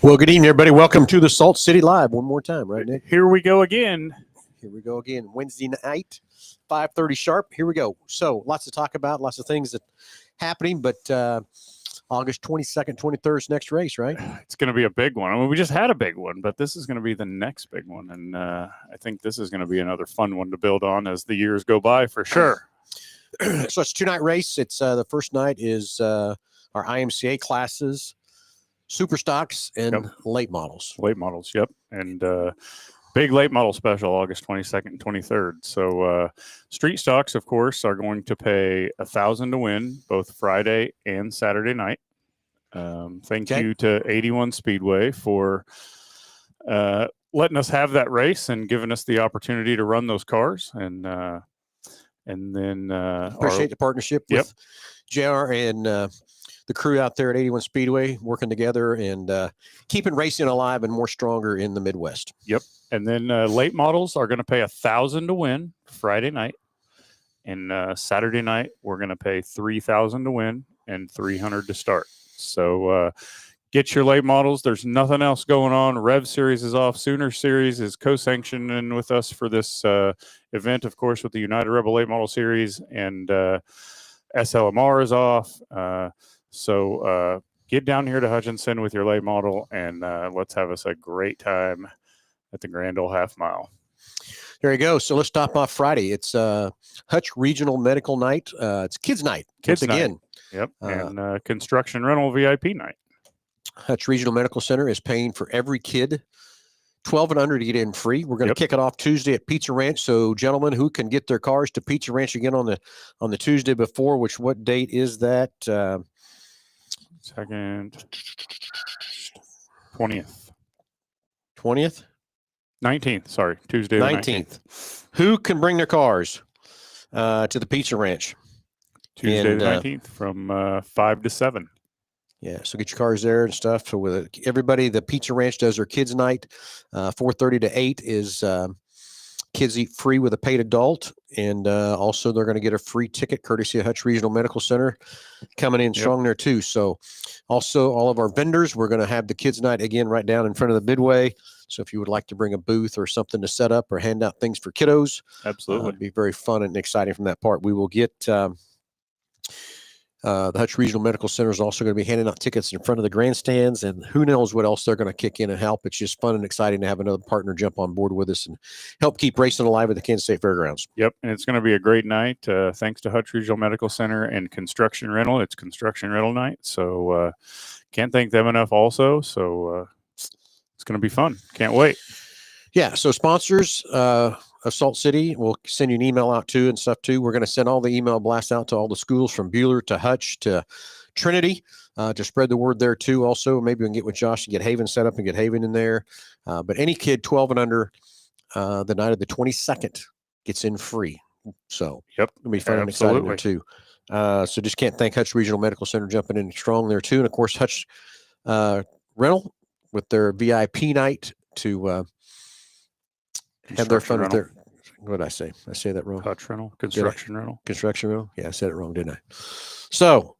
Well, good evening, everybody. Welcome to the Salt City Live one more time, right, Nick? Here we go again. Here we go again. Wednesday night, 5:30 sharp. Here we go. So lots to talk about, lots of things that happening, but August 22nd, 23rd is next race, right? It's going to be a big one. I mean, we just had a big one, but this is going to be the next big one. And I think this is going to be another fun one to build on as the years go by for sure. So it's a two-night race. It's the first night is our IMCA classes, super stocks, and late models. Late models, yep. And big late model special, August 22nd and 23rd. So street stocks, of course, are going to pay $1,000 to win both Friday and Saturday night. Thank you to 81 Speedway for letting us have that race and giving us the opportunity to run those cars. And then appreciate the partnership with JR and the crew out there at 81 Speedway, working together and keeping racing alive and more stronger in the Midwest. Yep. And then late models are going to pay $1,000 to win Friday night. And Saturday night, we're going to pay $3,000 to win and $300 to start. So get your late models. There's nothing else going on. Rev Series is off. Sooner Series is co-sanctioning with us for this event, of course, with the United Rebel Late Model Series. And SLMR is off. So get down here to Hutchinson with your late model, and let's have us a great time at the Grand Ole Half Mile. There you go. So let's stop off Friday. It's Hutch Regional Medical Night. It's Kids Night. Kids Night. Again. Yep. And Construction Rental VIP Night. Hutch Regional Medical Center is paying for every kid 12 and under to get in free. We're going to kick it off Tuesday at Pizza Ranch. So, gentlemen who can get their cars to Pizza Ranch again on the Tuesday before, what date is that? Second, 20th. 20th? 19th, sorry. Tuesday 19th. Who can bring their cars to the Pizza Ranch? Tuesday the 19th from 5 to 7. Yeah, so get your cars there and stuff. So with everybody, the Pizza Ranch does their kids' night. 4:30 to 8 is kids eat free with a paid adult. And also they're going to get a free ticket courtesy of Hutch Regional Medical Center coming in strong there too. So also all of our vendors, we're going to have the kids' night again right down in front of the Midway. So if you would like to bring a booth or something to set up or hand out things for kiddos, absolutely, it'd be very fun and exciting from that part. We will get the Hutch Regional Medical Center is also going to be handing out tickets in front of the grandstands, and who knows what else they're going to kick in and help. It's just fun and exciting to have another partner jump on board with us and help keep racing alive at the Kansas State Fairgrounds. Yep, and it's going to be a great night. Thanks to Hutch Regional Medical Center and Construction Rental. It's Construction Rental night, so can't thank them enough also. So it's going to be fun. Can't wait. Yeah, so sponsors of Salt City, we'll send you an email out too and stuff too. We're going to send all the email blasts out to all the schools from Bueller to Hutch to Trinity to spread the word there too. Also, maybe we can get with Josh and get Haven set up and get Haven in there. But any kid 12 and under the night of the 22nd gets in free. So it'll be fun and exciting there too. So just can't thank Hutch Regional Medical Center jumping in strong there too. And of course, Hutch Rental with their VIP night to have their fun with their, what did I say? I say that wrong. Hutch Rental, Construction Rental. Construction Rental. Yeah, I said it wrong, didn't I? So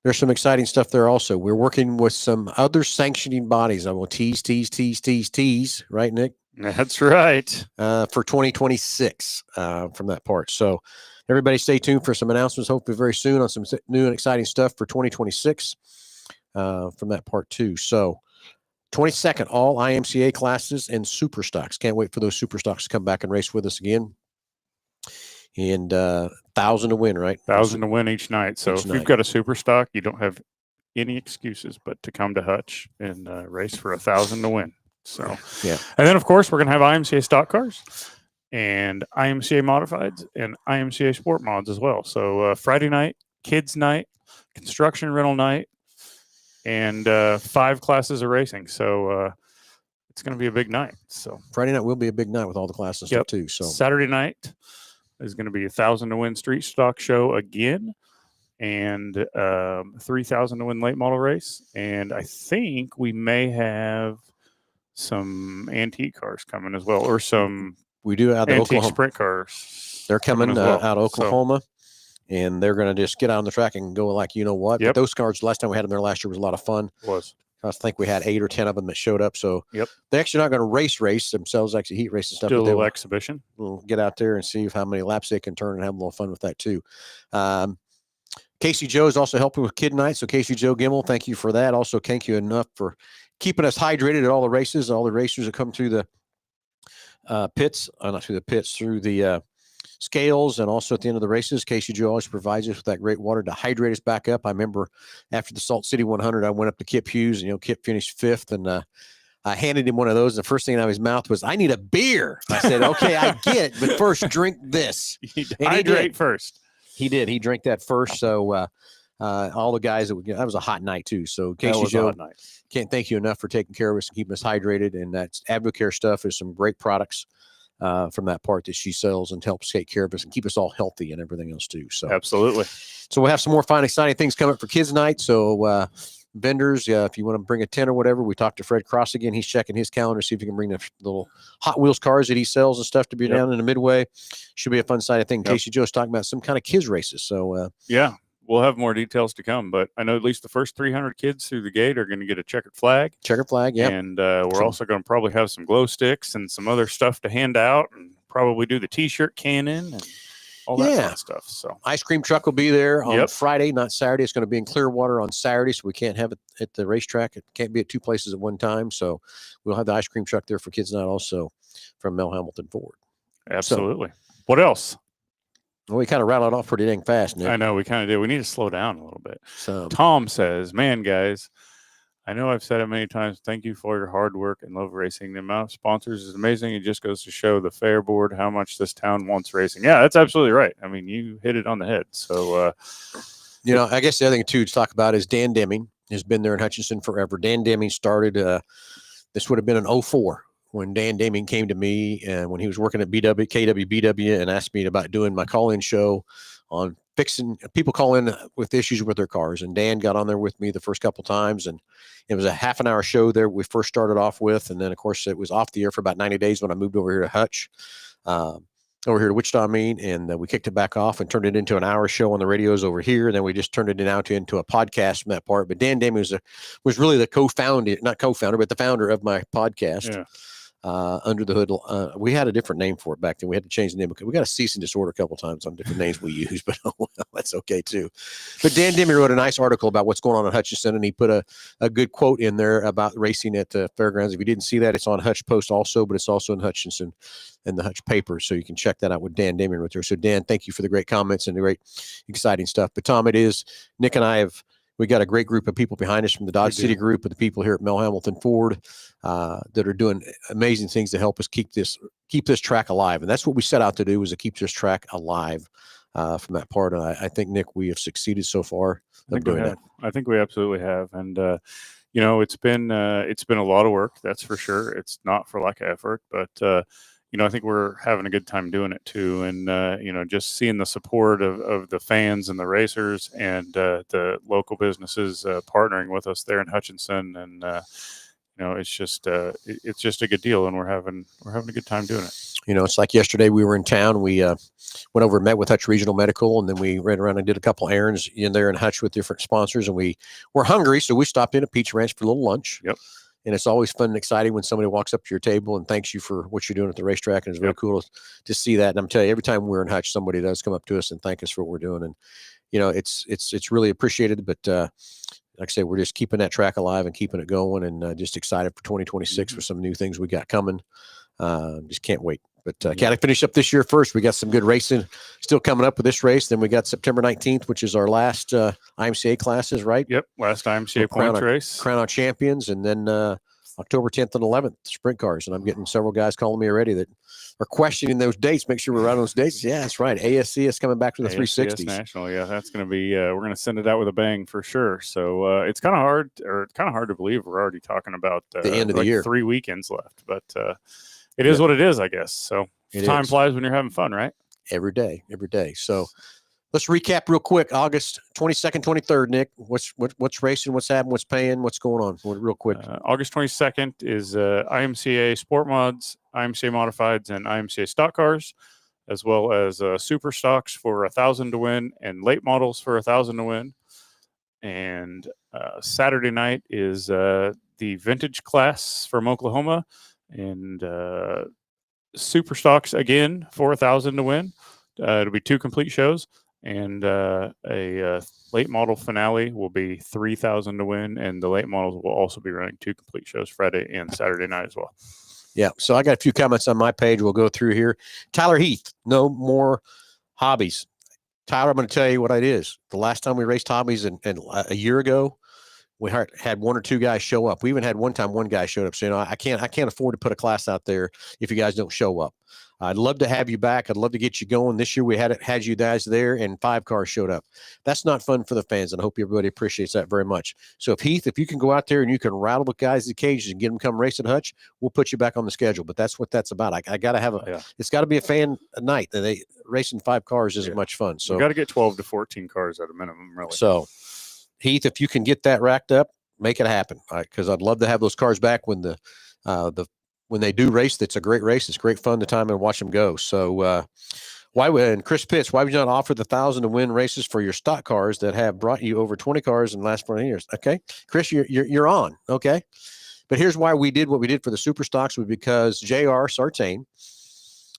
there's some exciting stuff there also. We're working with some other sanctioning bodies. I will tease, right, Nick? That's right. For 2026 from that part. So everybody stay tuned for some announcements, hopefully very soon, on some new and exciting stuff for 2026 from that part too. So 22nd, all IMCA classes and super stocks. Can't wait for those super stocks to come back and race with us again. And $1,000 to win, right? $1,000 to win each night. So if you've got a super stock, you don't have any excuses but to come to Hutch and race for $1,000 to win. So yeah. And then of course we're going to have IMCA stock cars and IMCA modifieds and IMCA sport mods as well. So Friday night, kids night, construction rental night, and 5 classes of racing. So it's going to be a big night. So Friday night will be a big night with all the classes stuff too. So Saturday night is going to be $1,000 to win street stock show again, and $3,000 to win late model race. And I think we may have some antique cars coming as well, or some we do out of antique Oklahoma sprint cars. They're coming well. out of Oklahoma. and they're going to just get out on the track and go like, you know what? Yep. But those cars, last time we had them there last year was a lot of fun. Was. I think we had 8 or 10 of them that showed up. So Yep. they're actually not going to race themselves, actually heat race and stuff. Do a But they little will exhibition. get out there and see how many laps they can turn and have a little fun with that too. Casey Joe is also helping with Kid Night. So Casey Joe Gimmel, thank you for that. Also, thank you enough for keeping us hydrated at all the races, all the racers that come through the pits, not through the pits, through the scales, and also at the end of the races. Casey Joe always provides us with that great water to hydrate us back up. I remember after the Salt City 100, I went up to Kip Hughes, and Kip finished 5th, and I handed him one of those. And the first thing out of his mouth was, "I need a beer." I said, "Okay, I get it, but first drink this." And Hydrate first. He did. He drank that first. So all the guys that was a hot night too. So That Casey was a Joe, hot night. can't thank you enough for taking care of us and keeping us hydrated. And that's Advocare stuff is some great products from that part that she sells and helps take care of us and keep us all healthy and everything else too. So Absolutely. So we'll have some more fun, exciting things coming up for Kids Night. So vendors, if you want to bring a tent or whatever, we talked to Fred Cross again. He's checking his calendar, see if he can bring the little Hot Wheels cars that he sells and stuff to be down in the Midway. Should be a fun side of thing. Casey Joe's talking about some kind of kids races. So yeah, we'll have more details to come, but I know at least the first 300 kids through the gate are going to get a checkered flag. Checkered flag, yeah. And we're also going to probably have some glow sticks and some other stuff to hand out, and probably do the T-shirt cannon and all that fun stuff. So ice cream truck will be there on Friday, not Saturday. It's going to be in Clearwater on Saturday, so we can't have it at the racetrack. It can't be at 2 places at one time. So we'll have the ice cream truck there for Kids Night also from Mel Hamilton Ford. Absolutely. What else? Well, we kind of rattled off pretty dang fast, Nick. I know we kind of did. We need to slow down a little bit. So Tom says, "Man, guys, I know I've said it many times. Thank you for your hard work and love racing. The amount of sponsors is amazing. It just goes to show the fair board how much this town wants racing." Yeah, that's absolutely right. I mean, you hit it on the head. So, I guess the other thing too to talk about is Dan Deming has been there in Hutchinson forever. Dan Deming started, this would have been in 2004 when Dan Deming came to me and when he was working at KWBW and asked me about doing my call-in show on fixing people call in with issues with their cars. And Dan got on there with me the first couple times, and it was a half an hour show there we first started off with. And then of course it was off the air for about 90 days when I moved over here to Hutch, over here to Wichita, and we kicked it back off and turned it into an hour show on the radios over here. And then we just turned it into a podcast from that part. But Dan Deming was really the not co-founder, but the founder of my podcast. yeah. Under the Hood. We had a different name for it back then. We had to change the name because we got a cease and disorder a couple of times on different names we use, but that's okay too. But Dan Deming wrote a nice article about what's going on in Hutchinson, and he put a good quote in there about racing at the fairgrounds. If you didn't see that, it's on Hutch Post also, but it's also in Hutchinson and the Hutch paper, so you can check that out with Dan Deming right there. So Dan, thank you for the great comments and the great exciting stuff. But Tom, Nick and I we got a great group of people behind us from the Dodge City group and the people here at Mel Hamilton Ford that are doing amazing things to help us keep this track alive. And that's what we set out to do, was to keep this track alive from that part. And I think, Nick, we have succeeded so far of doing that. I think we absolutely have. And, it's been a lot of work. That's for sure. It's not for lack of effort, but, I think we're having a good time doing it too. And, just seeing the support of the fans and the racers and the local businesses partnering with us there in Hutchinson. And, it's just a good deal, and we're having a good time doing it. It's like yesterday we were in town. We went over and met with Hutch Regional Medical, and then we ran around and did a couple errands in there in Hutch with different sponsors. And we were hungry, so we stopped in at Peach Ranch for a little lunch. Yep. And it's always fun and exciting when somebody walks up to your table and thanks you for what you're doing at the racetrack. And it's very cool to see that. And I'm telling you, every time we're in Hutch, somebody does come up to us and thank us for what we're doing. And, it's really appreciated. But like I say, we're just keeping that track alive and keeping it going, and just excited for 2026 for some new things we got coming. Just can't wait. But got to finish up this year first. We got some good racing still coming up with this race. Then we got September 19th, which is our last IMCA classes, right? Yep, last IMCA points race. Crown our champions. And then October 10th and 11th, sprint cars. And I'm getting several guys calling me already that are questioning those dates. Make sure we're right on those dates. Yeah, that's right. ASC is coming back to the 360s. National. Yeah, that's going to be, we're going to send it out with a bang for sure. So it's kind of hard to believe we're already talking about the end of the year. 3 weekends left, but it is what it is, I guess. So time flies when you're having fun, right? Every day. So let's recap real quick. August 22nd, 23rd, Nick. What's racing? What's happening? What's paying? What's going on? Real quick. August 22nd is IMCA Sport Mods, IMCA Modifieds, and IMCA Stock Cars. as well as super stocks for 1,000 to win and late models for 1,000 to win. And Saturday night is the vintage class from Oklahoma and super stocks again for 1,000 to win. It'll be 2 complete shows, and a late model finale will be 3,000 to win, and the late models will also be running 2 complete shows Friday and Saturday night as well. Yeah. So I got a few comments on my page. We'll go through here. Tyler Heath, no more hobbies. Tyler, I'm going to tell you what it is. The last time we raced hobbies and a year ago, we had 1 or 2 guys show up. We even had one time 1 guy showed up. So, I can't afford to put a class out there if you guys don't show up. I'd love to have you back. I'd love to get you going. This year we had you guys there and 5 cars showed up. That's not fun for the fans, and I hope everybody appreciates that very much. So if you can go out there and you can rattle the guys' cages and get them come race at Hutch, we'll put you back on the schedule. But that's what that's about. I got to have it's got to be a fan night. That they racing 5 cars isn't much fun. So we got to get 12 to 14 cars at a minimum, really. So Heath, if you can get that racked up, make it happen. Because I'd love to have those cars back when when they do race. That's a great race. It's great fun to time and watch them go. So and Chris Pitts, why would you not offer the 1,000 to win races for your stock cars that have brought you over 20 cars in the last 4 years? Okay, Chris, you're on. Okay, but here's why we did what we did for the super stocks was because JR Sartain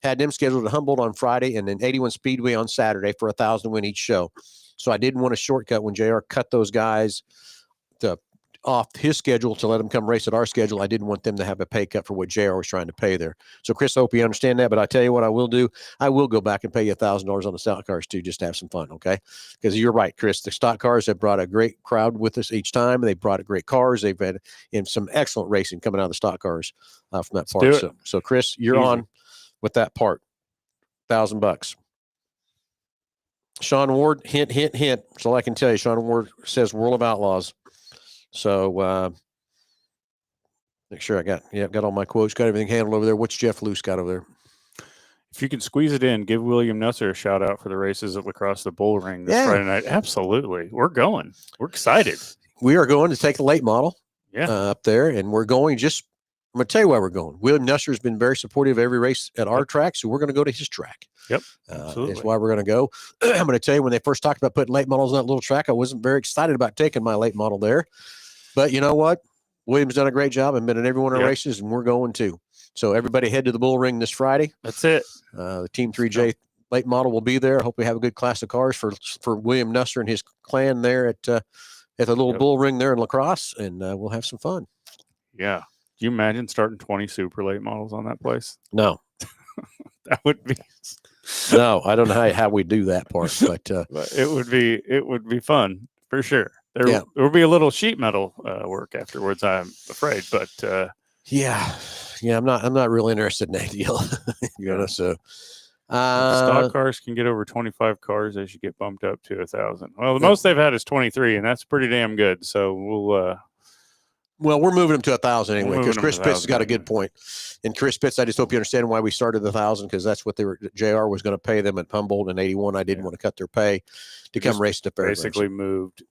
had them scheduled at Humboldt on Friday and then 81 Speedway on Saturday for 1,000 to win each show. So I didn't want a shortcut when JR cut those guys off his schedule to let them come race at our schedule. I didn't want them to have a pay cut for what JR was trying to pay there. So Chris, I hope you understand that, but I tell you what I will do. I will go back and pay you $1,000 on the stock cars too, just to have some fun. Okay. Because you're right, Chris, the stock cars have brought a great crowd with us each time. They brought great cars. They've had some excellent racing coming out of the stock cars from that part. So Chris, you're easy on with that part. $1,000. Sean Ward, hint, hint, hint. That's all I can tell you. Sean Ward says World of Outlaws. So make sure I got all my quotes, got everything handled over there. What's Jeff Luce got over there? If you can squeeze it in, give William Nusser a shout out for the races at La Crosse the Bull Ring this Friday night. Absolutely. We're going. We're excited. We are going to take the late model up there, and we're going I'm going to tell you why we're going. William Nusser has been very supportive of every race at our track, so we're going to go to his track. Yep, absolutely. That's why we're going to go. I'm going to tell you, when they first talked about putting late models on that little track, I wasn't very excited about taking my late model there. But you know what? William's done a great job and been in every one of our races, and we're going too. So everybody head to the Bull Ring this Friday. That's it. The Team 3J late model will be there. I hope we have a good class of cars for William Nusser and his clan there at the little Bull Ring there in La Crosse, and we'll have some fun. Yeah. Can you imagine starting 20 super late models on that place? No. That would be no, I don't know how we do that part, but it would be fun for sure. There will be a little sheet metal work afterwards, I'm afraid, but I'm not real interested in that deal. So stock cars can get over 25 cars as you get bumped up to 1,000. Well, the most they've had is 23, and that's pretty damn good. So we're moving them to 1,000 anyway, because Chris Pitts has got a good point. And Chris Pitts, I just hope you understand why we started the 1,000, because that's what JR was going to pay them at Humboldt in 81. I didn't want to cut their pay to come race at the fair. Basically moved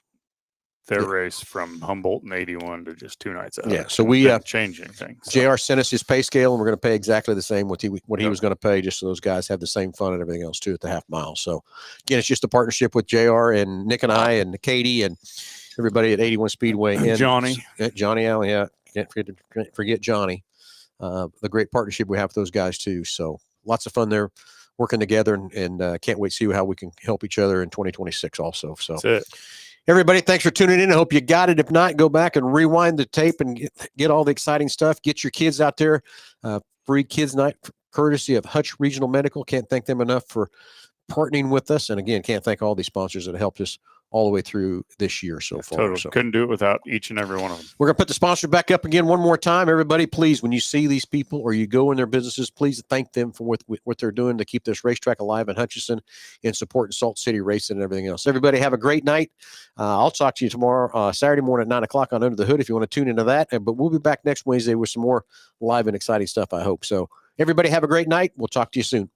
their race from Humboldt in 81 to just 2 nights out. Yeah, so we changing things. JR sent us his pay scale, and we're going to pay exactly the same what he was going to pay, just so those guys have the same fun and everything else too at the half mile. So again, it's just a partnership with JR and Nick and I and Katie and everybody at 81 Speedway and Johnny Allen. Yeah, can't forget Johnny. The great partnership we have with those guys too. So lots of fun there, working together, and can't wait to see how we can help each other in 2026 also. So that's it. Everybody, thanks for tuning in. I hope you got it. If not, go back and rewind the tape and get all the exciting stuff. Get your kids out there. Free kids night courtesy of Hutch Regional Medical. Can't thank them enough for partnering with us. And again, can't thank all these sponsors that have helped us all the way through this year so far. Totally. So couldn't do it without each and every one of them. We're going to put the sponsor back up again one more time. Everybody, please, when you see these people or you go in their businesses, please thank them for what they're doing to keep this racetrack alive in Hutchinson and supporting Salt City Racing and everything else. Everybody have a great night. I'll talk to you tomorrow, Saturday morning at 9 o'clock on Under the Hood if you want to tune into that. But we'll be back next Wednesday with some more live and exciting stuff, I hope. So everybody have a great night. We'll talk to you soon.